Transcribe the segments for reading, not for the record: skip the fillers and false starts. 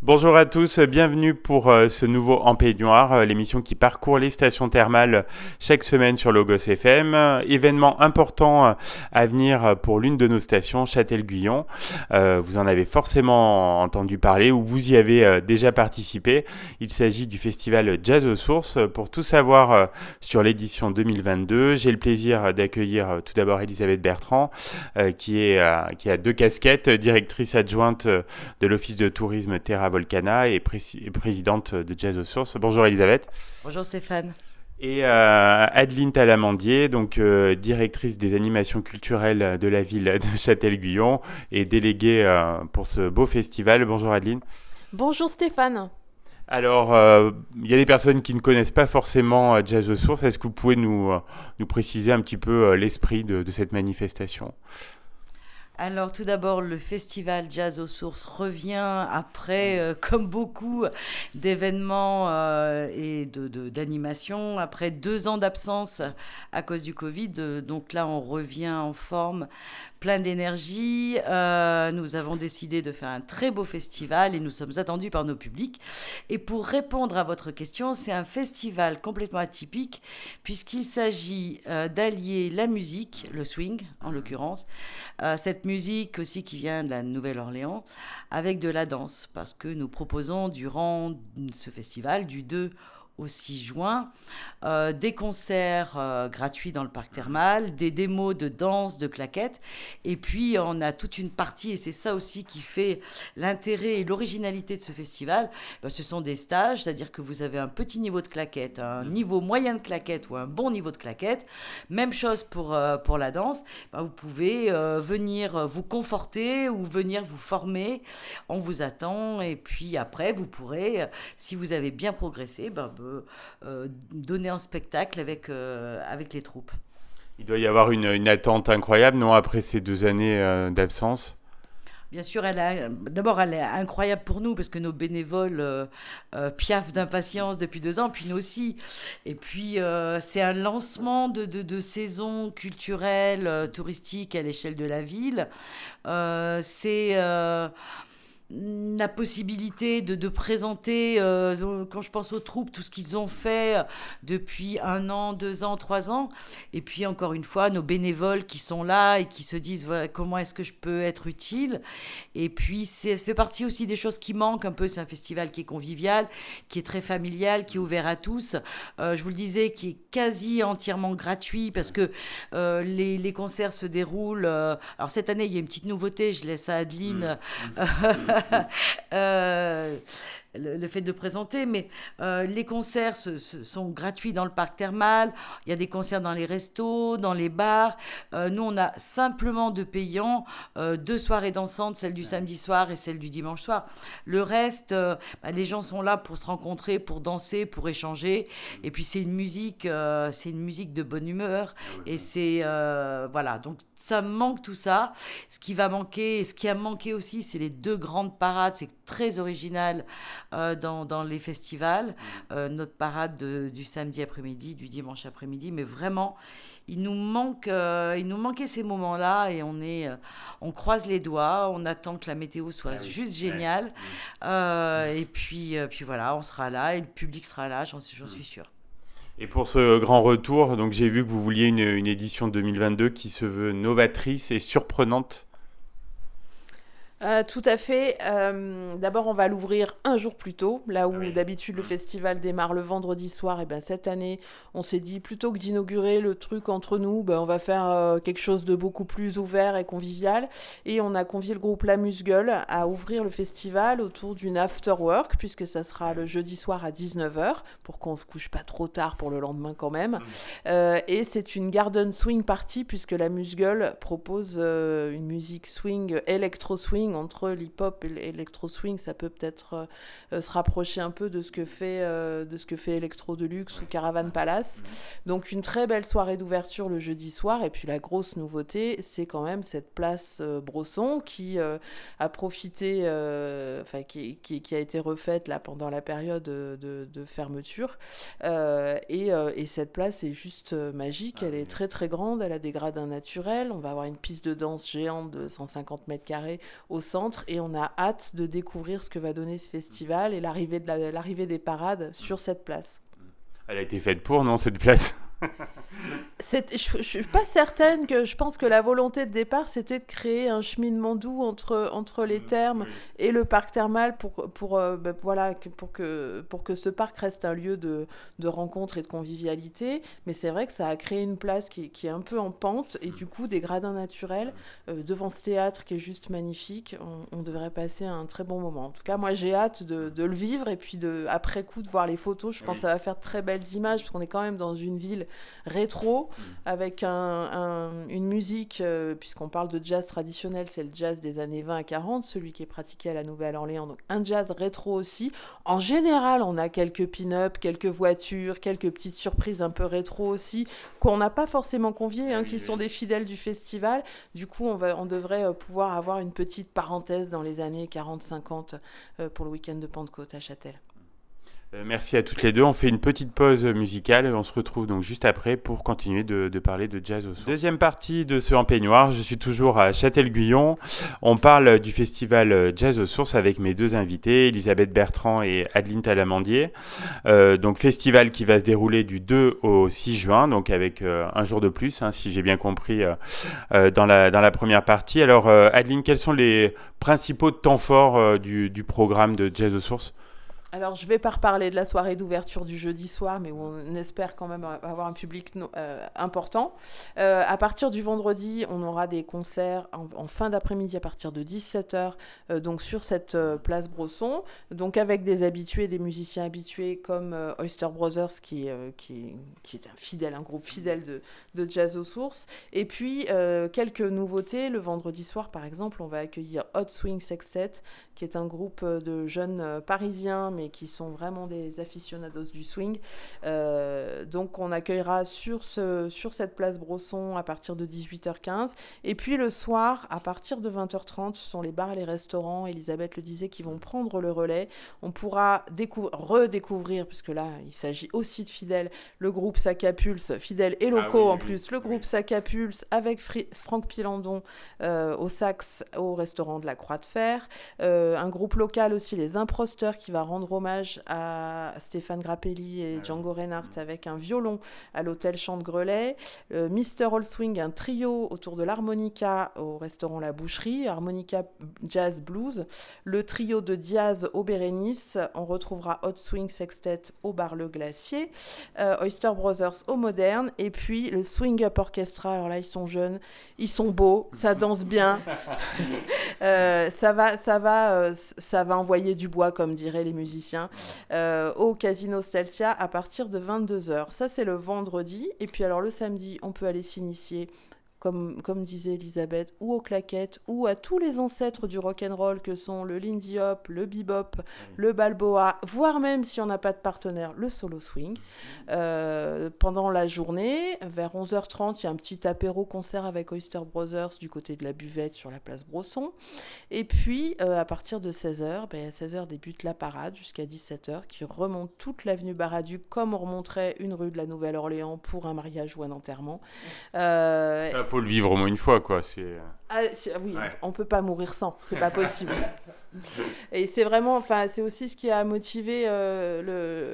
Bonjour à tous, bienvenue pour ce nouveau En Pays Noir, l'émission qui parcourt les stations thermales chaque semaine sur Logos FM. Événement important à venir pour l'une de nos stations, Châtel-Guyon. Vous en avez forcément entendu parler ou vous y avez déjà participé. Il s'agit du festival Jazz aux Sources. Pour tout savoir sur l'édition 2022, j'ai le plaisir d'accueillir tout d'abord Elisabeth Bertrand, qui a deux casquettes, directrice adjointe de l'Office de tourisme Terra Volcana et présidente de Jazz aux Sources. Bonjour Elisabeth. Bonjour Stéphane. Et Adeline Talamandier, donc directrice des animations culturelles de la ville de Châtel-Guyon et déléguée pour ce beau festival. Bonjour Adeline. Bonjour Stéphane. Alors, il y a des personnes qui ne connaissent pas forcément Jazz aux Sources. Est-ce que vous pouvez nous préciser un petit peu l'esprit de cette manifestation ? Alors tout d'abord, le festival Jazz aux Sources revient après, comme beaucoup d'événements et d'animations, après 2 ans d'absence à cause du Covid. Donc là, on revient en forme, plein d'énergie. Nous avons décidé de faire un très beau festival et nous sommes attendus par nos publics. Et pour répondre à votre question, c'est un festival complètement atypique puisqu'il s'agit d'allier la musique, le swing en l'occurrence, cette musique aussi qui vient de la Nouvelle-Orléans, avec de la danse, parce que nous proposons durant ce festival, du 2 au 6 juin, des concerts gratuits dans le parc thermal, des démos de danse, de claquettes, et puis on a toute une partie, et c'est ça aussi qui fait l'intérêt et l'originalité de ce festival, ce sont des stages, c'est-à-dire que vous avez un petit niveau de claquettes, un niveau moyen de claquettes ou un bon niveau de claquettes, même chose pour la danse, vous pouvez venir vous conforter ou venir vous former, on vous attend, et puis après vous pourrez, si vous avez bien progressé, donner un spectacle avec les troupes. Il doit y avoir une attente incroyable, non, après ces 2 années d'absence. Bien sûr, d'abord, elle est incroyable pour nous parce que nos bénévoles piaffent d'impatience depuis 2 ans, puis nous aussi. Et puis, c'est un lancement de saison culturelle, touristique à l'échelle de la ville. C'est la possibilité de présenter, quand je pense aux troupes, tout ce qu'ils ont fait depuis 1 an, 2 ans, 3 ans. Et puis, encore une fois, nos bénévoles qui sont là et qui se disent voilà, comment est-ce que je peux être utile. Et puis, ça fait partie aussi des choses qui manquent un peu. C'est un festival qui est convivial, qui est très familial, qui est ouvert à tous. Je vous le disais, qui est quasi entièrement gratuit parce que les concerts se déroulent. Alors, cette année, il y a une petite nouveauté. Je laisse à Adeline. euh, le fait de présenter, mais les concerts sont gratuits dans le parc thermal, il y a des concerts dans les restos, dans les bars. Nous, on a simplement de payants, 2 soirées dansantes, celle du samedi soir et celle du dimanche soir. Le reste, les gens sont là pour se rencontrer, pour danser, pour échanger. Et puis, c'est une musique de bonne humeur. Et voilà, donc ça manque tout ça. Ce qui va manquer, et ce qui a manqué aussi, c'est les 2 grandes parades. C'est très original dans les festivals, notre parade du samedi après-midi, du dimanche après-midi, mais vraiment, il nous manquait ces moments-là et on croise les doigts, on attend que la météo soit juste géniale, et puis voilà, on sera là et le public sera là, j'en suis sûre. Et pour ce grand retour, donc j'ai vu que vous vouliez une édition 2022 qui se veut novatrice et surprenante. Tout à fait. D'abord, on va l'ouvrir un jour plus tôt, là où d'habitude le festival démarre le vendredi soir. Et ben cette année, on s'est dit plutôt que d'inaugurer le truc entre nous, on va faire quelque chose de beaucoup plus ouvert et convivial. Et on a convié le groupe La Musgueule à ouvrir le festival autour d'une after work, puisque ça sera le jeudi soir à 19h, pour qu'on ne se couche pas trop tard pour le lendemain quand même. Et c'est une garden swing party, puisque La Musgueule propose une musique swing, électro-swing, entre l'hip-hop et l'électro-swing. Ça peut peut-être se rapprocher un peu de ce que fait Electro Deluxe ou Caravan Palace. Donc une très belle soirée d'ouverture le jeudi soir. Et puis la grosse nouveauté, c'est quand même cette place Brosson qui a profité, qui a été refaite là pendant la période de fermeture. Et cette place est juste magique. Elle est très très grande. Elle a des gradins naturels. On va avoir une piste de danse géante de 150 mètres carrés au centre, et on a hâte de découvrir ce que va donner ce festival et l'arrivée des parades sur cette place. Elle a été faite pour, non, cette place? Je suis pas certaine que je pense que la volonté de départ c'était de créer un cheminement doux entre les thermes et le parc thermal pour que ce parc reste un lieu de rencontre et de convivialité, mais c'est vrai que ça a créé une place qui est un peu en pente, et du coup des gradins naturels devant ce théâtre qui est juste magnifique. On devrait passer un très bon moment. En tout cas, moi j'ai hâte de le vivre, et puis après coup de voir les photos. Je pense que ça va faire de très belles images, parce qu'on est quand même dans une ville rétro, avec une musique, puisqu'on parle de jazz traditionnel, c'est le jazz des années 20 à 40, celui qui est pratiqué à la Nouvelle-Orléans, donc un jazz rétro aussi. En général, on a quelques pin-up, quelques voitures, quelques petites surprises un peu rétro aussi, qu'on n'a pas forcément conviées, qui sont des fidèles du festival. Du coup, on devrait pouvoir avoir une petite parenthèse dans les années 40-50 pour le week-end de Pentecôte à Châtel. Merci à toutes les deux. On fait une petite pause musicale et on se retrouve donc juste après pour continuer de parler de jazz aux sources. Deuxième partie de ce En Peignoir. Je suis toujours à Châtel-Guyon. On parle du festival Jazz aux sources avec mes deux invités, Elisabeth Bertrand et Adeline Talamandier. Donc festival qui va se dérouler du 2 au 6 juin, donc avec un jour de plus, si j'ai bien compris, dans la première partie. Alors Adeline, quels sont les principaux temps forts du programme de Jazz aux sources ? Alors, je ne vais pas reparler de la soirée d'ouverture du jeudi soir, mais où on espère quand même avoir un public important. À partir du vendredi, on aura des concerts en fin d'après-midi à partir de 17h, donc sur cette place Brosson, donc avec des musiciens habitués comme Oyster Brothers, qui est un groupe fidèle de jazz aux sources. Et puis, quelques nouveautés. Le vendredi soir, par exemple, on va accueillir Hot Swing Sextet, qui est un groupe de jeunes parisiens, mais qui sont vraiment des aficionados du swing. Donc on accueillera sur cette place Brosson à partir de 18h15. Et puis le soir, à partir de 20h30, ce sont les bars et les restaurants, Elisabeth le disait, qui vont prendre le relais. On pourra redécouvrir, puisque là, il s'agit aussi de fidèles, le groupe Sacapulse, fidèles et locaux en plus, le groupe Sacapulse avec Franck Pilandon au sax au restaurant de la Croix de Fer. Un groupe local aussi, les Improsteurs, qui va rendre hommage à Stéphane Grappelli et Django Reinhardt avec un violon à l'hôtel Champ de Grelais. Mr. Old Swing, un trio autour de l'harmonica au restaurant La Boucherie, harmonica jazz blues. Le trio de Diaz au Bérénice. On retrouvera Hot Swing Sextet au bar Le Glacier. Oyster Brothers au Moderne. Et puis le Swing Up Orchestra. Alors là, ils sont jeunes, ils sont beaux, ça danse bien. Ça va envoyer du bois, comme diraient les musiciens, au Casino Stelcia à partir de 22h. Ça, c'est le vendredi. Et puis alors le samedi, on peut aller s'initier, comme disait Elisabeth, ou aux claquettes, ou à tous les ancêtres du rock'n'roll que sont le Lindy Hop, le bebop, le balboa, voire même, si on n'a pas de partenaire, le solo swing. Pendant la journée, vers 11h30, il y a un petit apéro-concert avec Oyster Brothers du côté de la buvette sur la place Brosson. Et puis, à partir de 16h, à 16h débute la parade jusqu'à 17h, qui remonte toute l'avenue Baraduc, comme on remonterait une rue de la Nouvelle-Orléans pour un mariage ou un enterrement. Ça, faut le vivre au moins une fois, quoi. Oui, ouais. On peut pas mourir sans, c'est pas possible. Et c'est vraiment, c'est aussi ce qui a motivé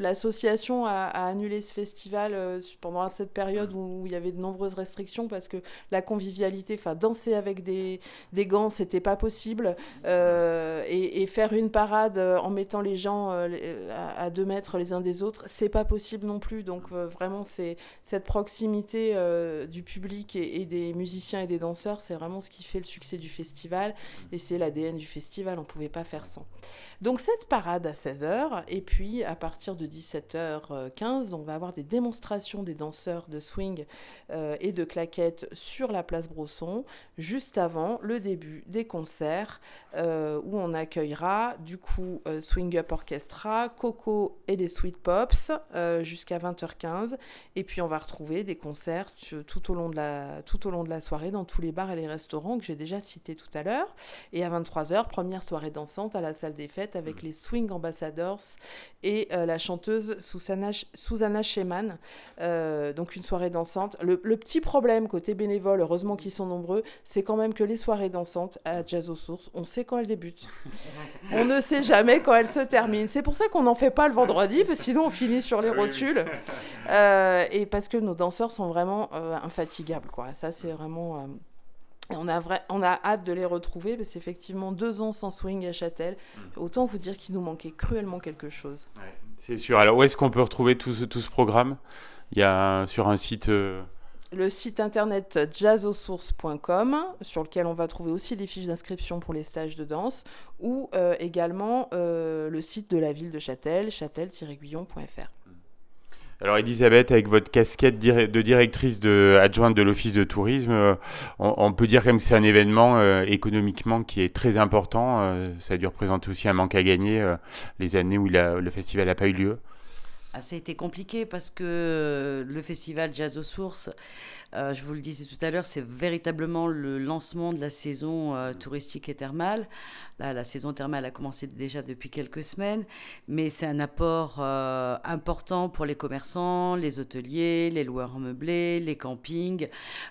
l'association à annuler ce festival pendant cette période où il y avait de nombreuses restrictions, parce que la convivialité, danser avec des gants, c'était pas possible, et faire une parade en mettant les gens à 2 mètres les uns des autres, c'est pas possible non plus. Donc vraiment, c'est cette proximité du public et des musiciens et des danseurs, c'est vraiment ce qui fait le succès du festival, et c'est l'ADN du festival. On pouvait pas faire sans. Donc cette parade à 16h, et puis à partir de 17h15, on va avoir des démonstrations des danseurs de swing et de claquettes sur la place Brosson, juste avant le début des concerts, où on accueillera du coup Swing Up Orchestra, Coco et les Sweet Pops jusqu'à 20h15, et puis on va retrouver des concerts tout au long au long de la soirée dans tous les bars et les restaurants que j'ai déjà cités tout à l'heure. Et à 23h, première soirée dansante à la salle des fêtes avec les Swing Ambassadors et la chanteuse Susanna Schemann. Donc une soirée dansante. Le petit problème côté bénévole, heureusement qu'ils sont nombreux, c'est quand même que les soirées dansantes à Jazz aux Sources, on sait quand elles débutent. On ne sait jamais quand elles se terminent. C'est pour ça qu'on n'en fait pas le vendredi, parce que sinon on finit sur les rotules. Et parce que nos danseurs sont vraiment infatigables, quoi. Ça, c'est vraiment... On a hâte de les retrouver, parce qu'effectivement, 2 ans sans swing à Châtel, autant vous dire qu'il nous manquait cruellement quelque chose. Ouais, c'est sûr. Alors, où est-ce qu'on peut retrouver tout ce programme ? Il y a sur un site... Le site internet jazzausources.com, sur lequel on va trouver aussi des fiches d'inscription pour les stages de danse, ou également le site de la ville de Châtel, châtel-guyon.fr. Alors Elisabeth, avec votre casquette de directrice adjointe de l'Office de tourisme, on peut dire quand même que c'est un événement économiquement qui est très important. Ça a dû représenter aussi un manque à gagner les années où le festival n'a pas eu lieu. Ça a été compliqué parce que le festival Jazz aux Sources, je vous le disais tout à l'heure, c'est véritablement le lancement de la saison touristique et thermale. Là, la saison thermale a commencé déjà depuis quelques semaines, mais c'est un apport important pour les commerçants, les hôteliers, les loueurs en meublé, les campings,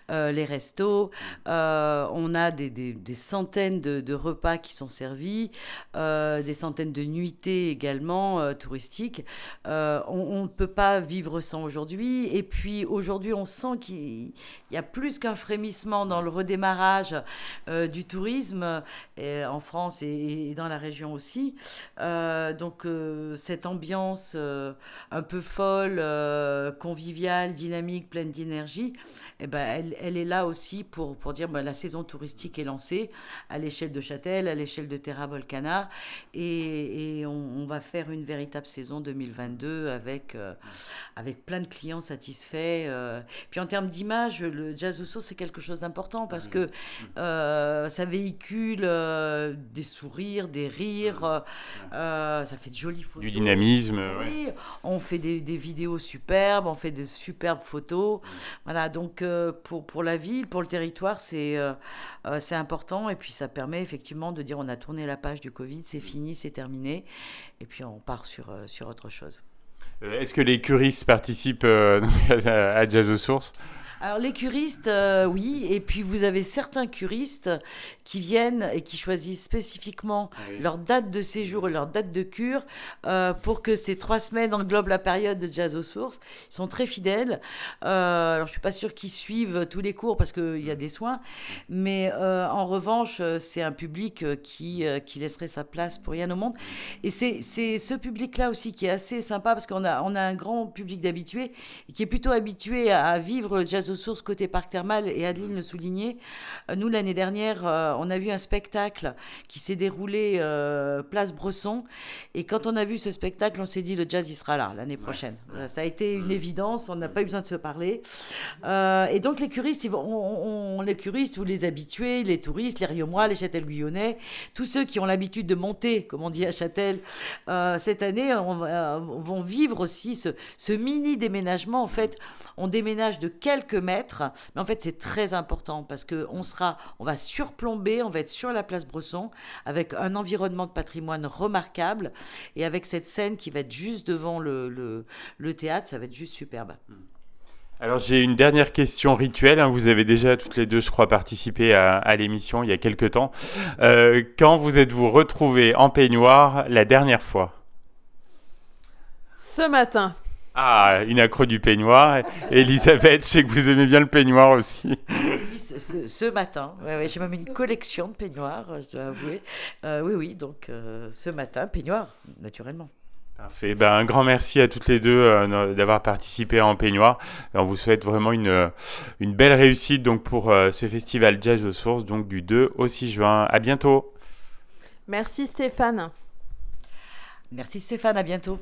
les restos. On a des centaines de repas qui sont servis, des centaines de nuitées également touristiques. On ne peut pas vivre sans aujourd'hui. Et puis aujourd'hui, on sent qu'il y a plus qu'un frémissement dans le redémarrage du tourisme en France et dans la région aussi. Donc cette ambiance un peu folle, conviviale, dynamique, pleine d'énergie, elle est là aussi pour dire la saison touristique est lancée à l'échelle de Châtel, à l'échelle de Terra Volcana, et on va faire une véritable saison 2022 avec plein de clients satisfaits. Puis en termes d'image, le Jazz aux Sources, c'est quelque chose d'important parce que ça véhicule des sourires, des rires, ça fait de jolies photos. Du dynamisme. Oui, on fait des vidéos superbes, on fait de superbes photos. Voilà, donc pour la ville, pour le territoire, c'est important. Et puis ça permet effectivement de dire on a tourné la page du Covid, c'est fini, c'est terminé. Et puis on part sur autre chose. Est-ce que les curistes participent à Jazz aux Sources ? Alors les curistes, oui, et puis vous avez certains curistes qui viennent et qui choisissent spécifiquement leur date de séjour et leur date de cure pour que ces 3 semaines englobent la période de Jazz aux Sources. Ils sont très fidèles. Alors je suis pas sûre qu'ils suivent tous les cours parce qu'il y a des soins, mais en revanche, c'est un public qui laisserait sa place pour rien au monde. Et c'est ce public-là aussi qui est assez sympa parce qu'on a un grand public d'habitués et qui est plutôt habitué à vivre le Jazz aux Sources côté parc thermal, et Adeline le soulignait. Nous, l'année dernière, on a vu un spectacle qui s'est déroulé place Bresson, et quand on a vu ce spectacle, on s'est dit le jazz, il sera là l'année prochaine. Ça a été une évidence, on n'a pas eu besoin de se parler. Et donc les curistes, les curistes ou les habitués, les touristes, les Riaumois, les Châtel-Guyonnais, tous ceux qui ont l'habitude de monter, comme on dit à Châtel, cette année, vont vivre aussi ce mini déménagement. En fait, on déménage de quelques mètres, mais en fait c'est très important parce que on va surplomber, on va être sur la place Bresson avec un environnement de patrimoine remarquable et avec cette scène qui va être juste devant le théâtre, ça va être juste superbe. Alors j'ai une dernière question rituelle, vous avez déjà toutes les deux je crois participé à l'émission il y a quelques temps. Quand vous êtes-vous retrouvés en peignoir la dernière fois ? Ce matin. Ah, une accro du peignoir. Elisabeth, je sais que vous aimez bien le peignoir aussi. Oui, ce matin. Ouais, j'ai même une collection de peignoirs, je dois avouer. Oui, donc ce matin, peignoir, naturellement. Parfait. Un grand merci à toutes les deux d'avoir participé en peignoir. Et on vous souhaite vraiment une belle réussite donc, pour ce festival Jazz aux Sources, donc du 2 au 6 juin. À bientôt. Merci Stéphane. Merci Stéphane, à bientôt.